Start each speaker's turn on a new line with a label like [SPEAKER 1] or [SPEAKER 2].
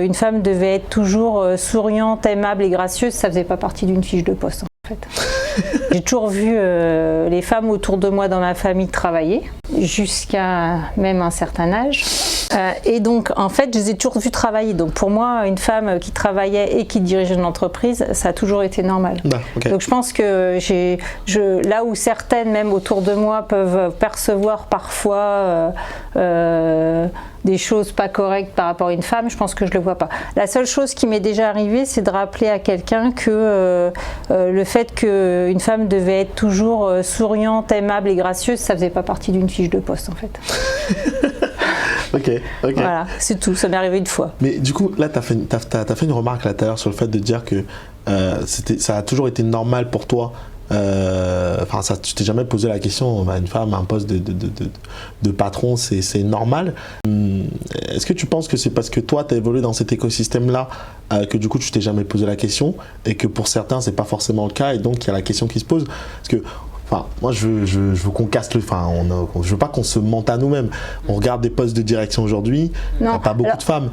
[SPEAKER 1] Une femme devait être toujours souriante, aimable et gracieuse, ça faisait pas partie d'une fiche de poste en fait. J'ai toujours vu les femmes autour de moi dans ma famille travailler, jusqu'à même un certain âge. Et donc, en fait, je les ai toujours vues travailler. Donc, pour moi, une femme qui travaillait et qui dirigeait une entreprise, ça a toujours été normal.
[SPEAKER 2] Okay.
[SPEAKER 1] Donc, je pense que là où certaines, même autour de moi, peuvent percevoir parfois des choses pas correctes par rapport à une femme, je pense que je le vois pas. La seule chose qui m'est déjà arrivée, c'est de rappeler à quelqu'un que le fait qu'une femme devait être toujours souriante, aimable et gracieuse, ça faisait pas partie d'une fiche de poste en fait.
[SPEAKER 2] Ok.
[SPEAKER 1] Voilà, c'est tout, ça m'est arrivé une fois.
[SPEAKER 2] Mais du coup, là, tu as fait une remarque là tout à l'heure sur le fait de dire que ça a toujours été normal pour toi. Tu t'es jamais posé la question, une femme à un poste de patron, c'est normal. Est-ce que tu penses que c'est parce que toi, tu as évolué dans cet écosystème-là que du coup, tu t'es jamais posé la question et que pour certains, c'est pas forcément le cas et donc il y a la question qui se pose? Parce que moi, je veux qu'on casse le. Je veux pas qu'on se mente à nous-mêmes. On regarde des postes de direction aujourd'hui, il n'y a pas beaucoup de femmes.